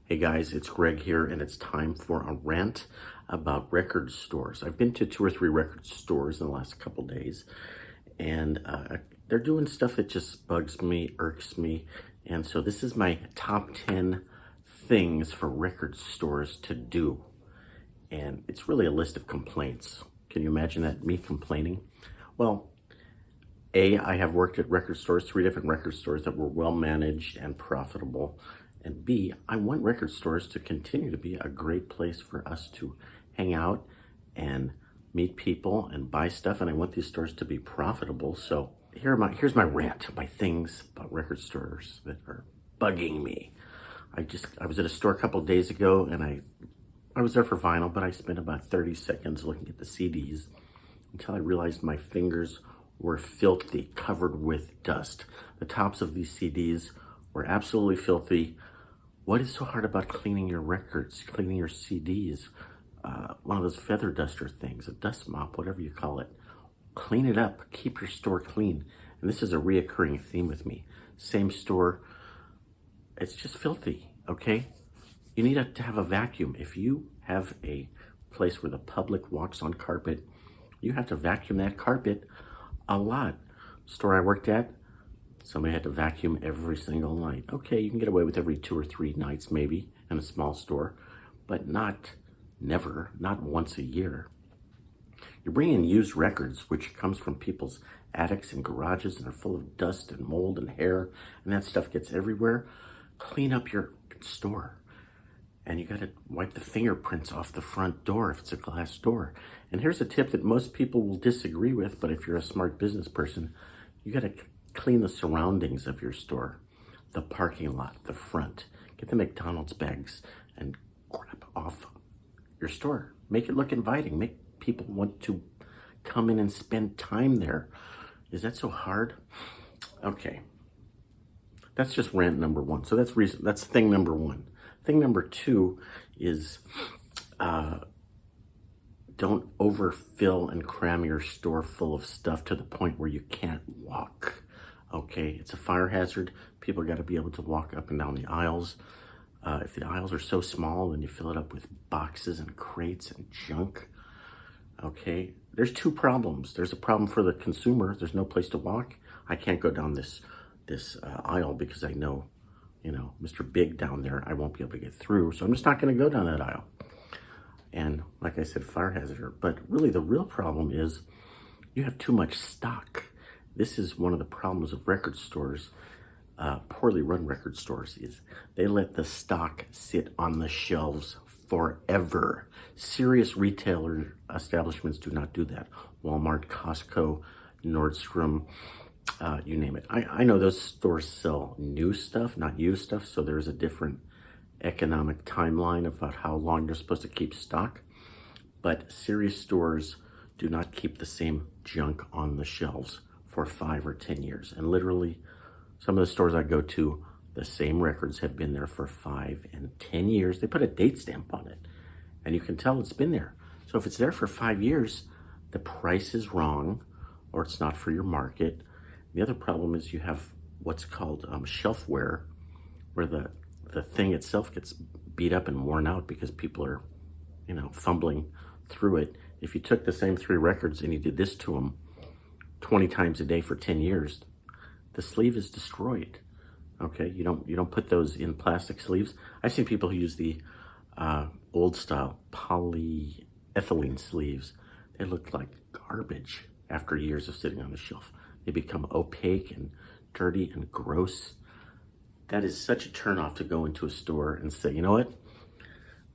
Hey guys, it's Greg here, and it's time for a rant about record stores. I've been to 2 or 3 record stores in the last couple days, and they're doing stuff that just bugs me, irks me. And so this is my top 10 things for record stores to do. And it's really a list of complaints. Can you imagine that, me complaining? Well, I have worked at record stores, 3 different record stores that were well managed and profitable. And B, I want record stores to continue to be a great place for us to hang out and meet people and buy stuff. And I want these stores to be profitable. So here's my rant, my things about record stores that are bugging me. I was at a store a couple of days ago, and I was there for vinyl, but I spent about 30 seconds looking at the CDs until I realized my fingers were filthy, covered with dust. The tops of these CDs were absolutely filthy. What is so hard about cleaning your records, cleaning your CDs? One of those feather duster things, a dust mop, whatever you call it. Clean it up, keep your store clean. And this is a reoccurring theme with me. Same store, it's just filthy, okay? You need to have a vacuum. If you have a place where the public walks on carpet, you have to vacuum that carpet a lot. Store I worked at, somebody had to vacuum every single night. Okay, you can get away with every 2 or 3 nights maybe in a small store, but never, not once a year. You're bringing used records, which comes from people's attics and garages, and are full of dust and mold and hair, and that stuff gets everywhere. Clean up your store. And you gotta wipe the fingerprints off the front door if it's a glass door. And here's a tip that most people will disagree with, but if you're a smart business person, you gotta clean the surroundings of your store, the parking lot, the front. Get the McDonald's bags and crap off your store. Make it look inviting. Make people want to come in and spend time there. Is that so hard? Okay. That's just rant number 1. So that's thing number 1. Thing number 2 is don't overfill and cram your store full of stuff to the point where you can't walk. Okay, it's a fire hazard. People got to be able to walk up and down the aisles. If the aisles are so small, then you fill it up with boxes and crates and junk. Okay, there's 2 problems. There's a problem for the consumer. There's no place to walk. I can't go down this aisle because I know, Mr. Big down there, I won't be able to get through. So I'm just not going to go down that aisle. And like I said, fire hazard. But really the real problem is you have too much stock. This is one of the problems of record stores, poorly run record stores, is they let the stock sit on the shelves forever. Serious retailer establishments do not do that. Walmart, Costco, Nordstrom, you name it. I know those stores sell new stuff, not used stuff, so there's a different economic timeline about how long you're supposed to keep stock. But serious stores do not keep the same junk on the shelves for 5 or 10 years. And literally, some of the stores I go to, the same records have been there for 5 and 10 years. They put a date stamp on it, and you can tell it's been there. So if it's there for 5 years, the price is wrong, or it's not for your market. The other problem is you have what's called shelfware, where the thing itself gets beat up and worn out because people are, fumbling through it. If you took the same 3 records and you did this to them 20 times a day for 10 years, the sleeve is destroyed. Okay, you don't put those in plastic sleeves. I've seen people who use the old style polyethylene sleeves. They look like garbage after years of sitting on the shelf. They become opaque and dirty and gross. That is such a turnoff to go into a store and say, you know what?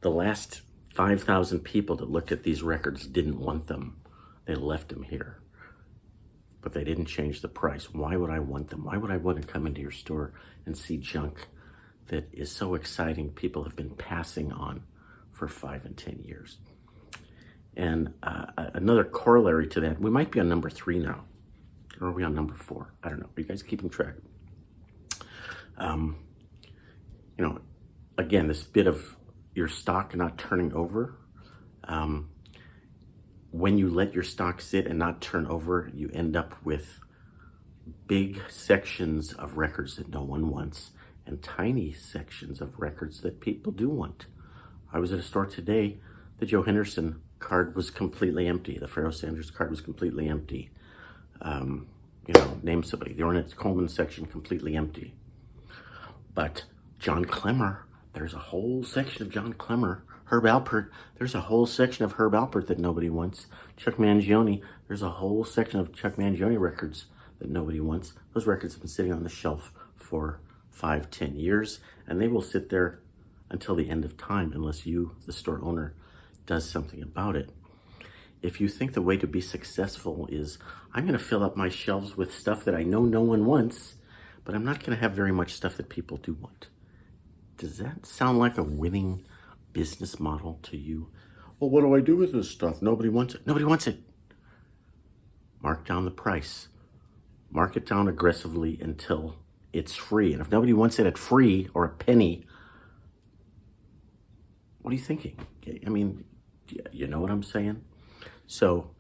The last 5,000 people that looked at these records didn't want them. They left them here. But they didn't change the price. Why would I want them? Why would I want to come into your store and see junk that is so exciting people have been passing on for 5 and 10 years? And another corollary to that, we might be on number 3 now. Or are we on number 4? I don't know. Are you guys keeping track? Again, this bit of your stock not turning over. When you let your stock sit and not turn over, you end up with big sections of records that no one wants and tiny sections of records that people do want. I was at a store today. The Joe Henderson card was completely empty. The Pharoah Sanders card was completely empty. Name somebody. The Ornette Coleman section completely empty. But John Clemmer, there's a whole section of John Clemmer. Herb Alpert, there's a whole section of Herb Alpert that nobody wants. Chuck Mangione, there's a whole section of Chuck Mangione records that nobody wants. Those records have been sitting on the shelf for 5-10 years, and they will sit there until the end of time unless you, the store owner, does something about it. If you think the way to be successful is, I'm going to fill up my shelves with stuff that I know no one wants, but I'm not going to have very much stuff that people do want. Does that sound like a winning business model to you? Well, what do I do with this stuff? Nobody wants it. Nobody wants it. Mark down the price. Mark it down aggressively until it's free. And if nobody wants it at free or a penny, what are you thinking? I mean, you know what I'm saying? So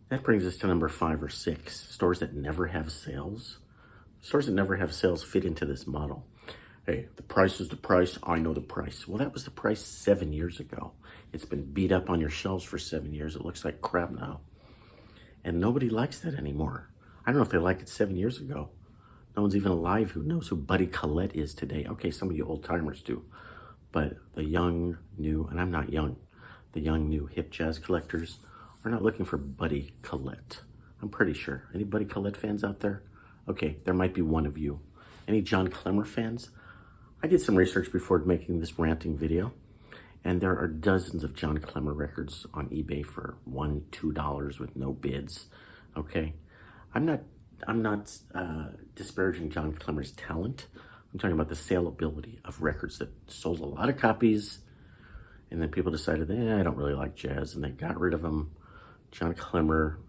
that brings us to number 5 or 6. Stores that never have sales. Stores that never have sales fit into this model. Hey, the price is the price. I know the price. Well, that was the price 7 years ago. It's been beat up on your shelves for 7 years. It looks like crap now. And nobody likes that anymore. I don't know if they liked it 7 years ago. No one's even alive who knows who Buddy Collette is today. Okay, some of you old timers do. But the young, new, and I'm not young, the young, new, hip jazz collectors are not looking for Buddy Collette. I'm pretty sure. Any Buddy Collette fans out there? Okay, there might be one of you. Any John Clemmer fans? I did some research before making this ranting video, and there are dozens of John Clemmer records on eBay for $1, $2 with no bids. Okay, I'm not disparaging John Clemmer's talent. I'm talking about the saleability of records that sold a lot of copies, and then people decided, I don't really like jazz, and they got rid of them. John Clemmer,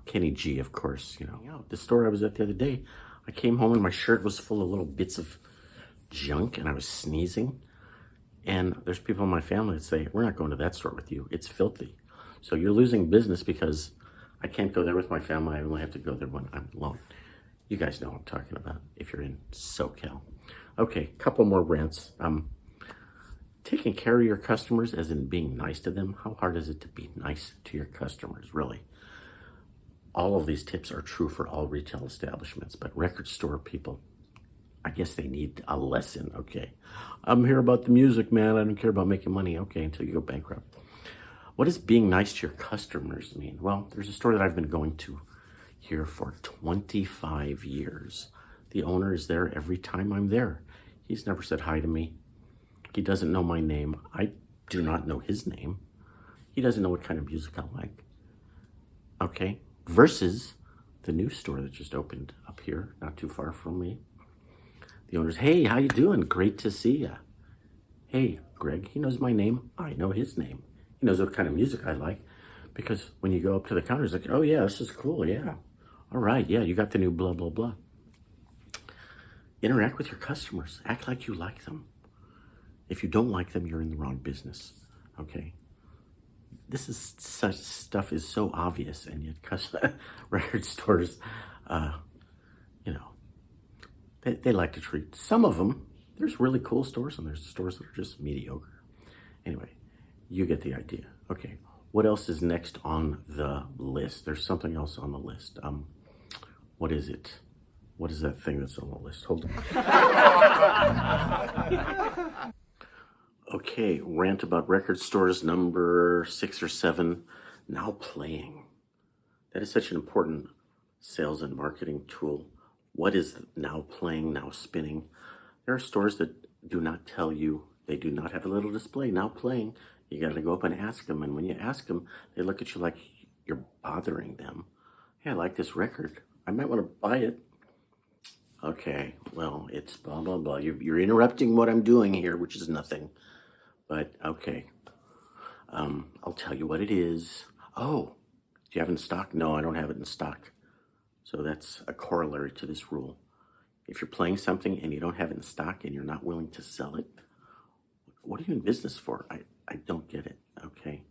Kenny G, of course, the store I was at the other day, I came home and my shirt was full of little bits of junk and I was sneezing. And there's people in my family that say, we're not going to that store with you. It's filthy. So you're losing business because I can't go there with my family. I only have to go there when I'm alone. You guys know what I'm talking about if you're in SoCal. Okay, couple more rants. Taking care of your customers as in being nice to them. How hard is it to be nice to your customers, really? All of these tips are true for all retail establishments, but record store people, I guess they need a lesson, okay? I'm here about the music, man. I don't care about making money, okay, until you go bankrupt. What does being nice to your customers mean? Well, there's a store that I've been going to here for 25 years. The owner is there every time I'm there. He's never said hi to me. He doesn't know my name. I do not know his name. He doesn't know what kind of music I like. Okay? Versus the new store that just opened up here, not too far from me. The owner's, hey, how you doing? Great to see ya. Hey, Greg, he knows my name. I know his name. He knows what kind of music I like. Because when you go up to the counter, it's like, oh yeah, this is cool, yeah. All right, yeah, you got the new blah, blah, blah. Interact with your customers. Act like you like them. If you don't like them, you're in the wrong business, okay? Such stuff is so obvious, and yet record stores, they like to treat some of them. There's really cool stores, and there's stores that are just mediocre. Anyway, you get the idea. Okay, what else is next on the list? There's something else on the list. What is it? What is that thing that's on the list? Hold on. Okay, rant about record stores number 6 or 7, now playing. That is such an important sales and marketing tool. What is now playing, now spinning? There are stores that do not tell you, they do not have a little display, now playing. You got to go up and ask them, and when you ask them, they look at you like you're bothering them. Hey, I like this record. I might want to buy it. Okay, well, it's blah, blah, blah. You're interrupting what I'm doing here, which is nothing. But, okay, I'll tell you what it is. Oh, do you have it in stock? No, I don't have it in stock. So that's a corollary to this rule. If you're playing something and you don't have it in stock and you're not willing to sell it, what are you in business for? I don't get it, okay?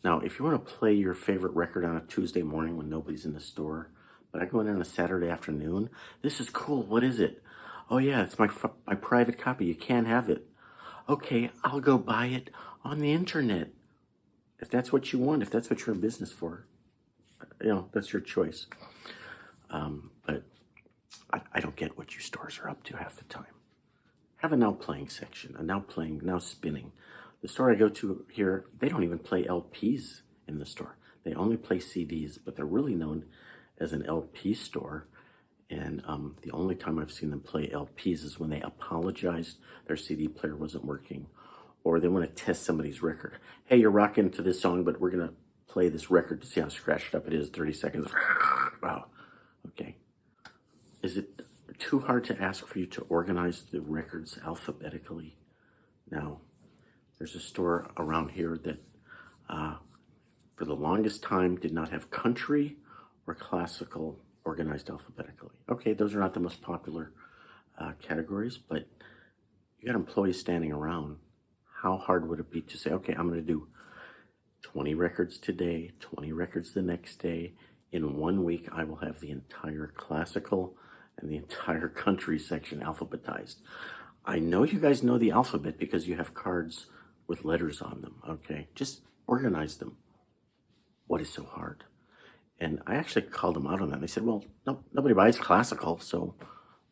Now, if you want to play your favorite record on a Tuesday morning when nobody's in the store, but I go in on a Saturday afternoon, this is cool. What is it? Oh yeah, it's my private copy. You can't have it. Okay, I'll go buy it on the internet. If that's what you want, if that's what you're in business for, that's your choice. But I don't get what you stores are up to half the time. Have a now playing section, a now playing, now spinning. The store I go to here, they don't even play LPs in the store. They only play CDs, but they're really known as an LP store. And the only time I've seen them play LPs is when they apologized their CD player wasn't working, or they want to test somebody's record. Hey, you're rocking to this song, but we're going to play this record to see how scratched up it is. 30 seconds. Wow. Okay. Is it too hard to ask for you to organize the records alphabetically? Now, there's a store around here that for the longest time did not have country or classical organized alphabetically. Okay, those are not the most popular categories, but you got employees standing around. How hard would it be to say, okay, I'm going to do 20 records today, 20 records the next day. In 1 week, I will have the entire classical and the entire country section alphabetized. I know you guys know the alphabet because you have cards with letters on them, okay? Just organize them. What is so hard? And I actually called them out on that. They said, well, no, nobody buys classical, so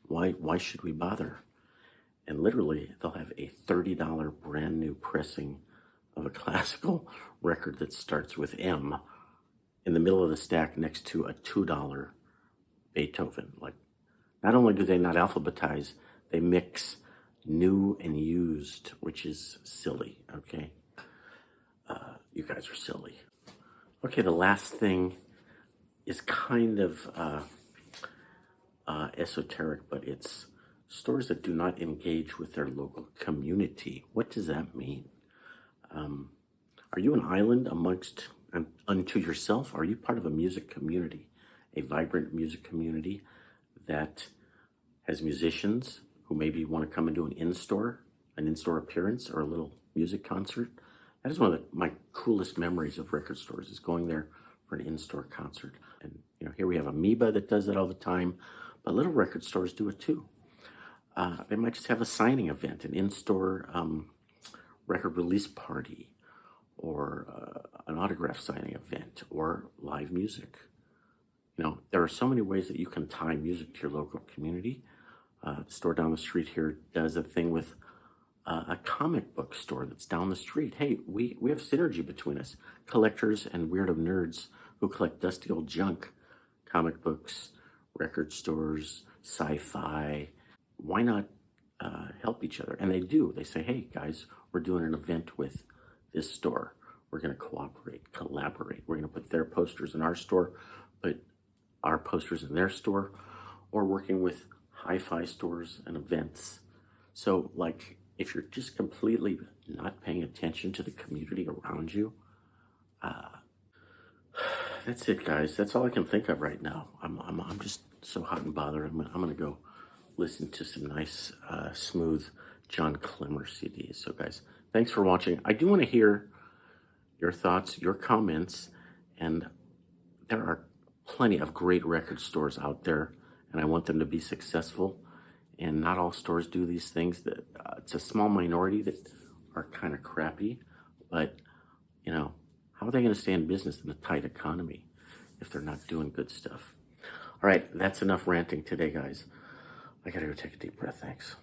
why should we bother? And literally, they'll have a $30 brand new pressing of a classical record that starts with M in the middle of the stack next to a $2 Beethoven. Like, not only do they not alphabetize, they mix new and used, which is silly, okay? You guys are silly. Okay, the last thing is kind of esoteric, but it's stores that do not engage with their local community. What does that mean? Are you an island amongst and unto yourself? Are you part of a music community, a vibrant music community that has musicians who maybe want to come and do an in-store appearance or a little music concert? That is one of my coolest memories of record stores, is going there for an in-store concert. And here we have Amoeba that does it all the time, but little record stores do it too. They might just have a signing event, an in-store record release party, or an autograph signing event, or live music. There are so many ways that you can tie music to your local community. The store down the street here does a thing with a comic book store that's down the street. Hey, we have synergy between us, collectors and weirdo nerds who collect dusty old junk, comic books, record stores, sci-fi. Why not help each other? And they do. They say, hey, guys, we're doing an event with this store. We're going to cooperate, collaborate. We're going to put their posters in our store, put our posters in their store, or working with hi-fi stores and events. So, like, if you're just completely not paying attention to the community around you, that's it, guys. That's all I can think of right now. I'm just so hot and bothered. I'm gonna go listen to some nice, smooth John Clemmer CDs. So, guys, thanks for watching. I do want to hear your thoughts, your comments, and there are plenty of great record stores out there, and I want them to be successful. And not all stores do these things. That it's a small minority that are kind of crappy, but how are they going to stay in business in a tight economy if they're not doing good stuff? All right, that's enough ranting today, guys. I gotta go take a deep breath. Thanks.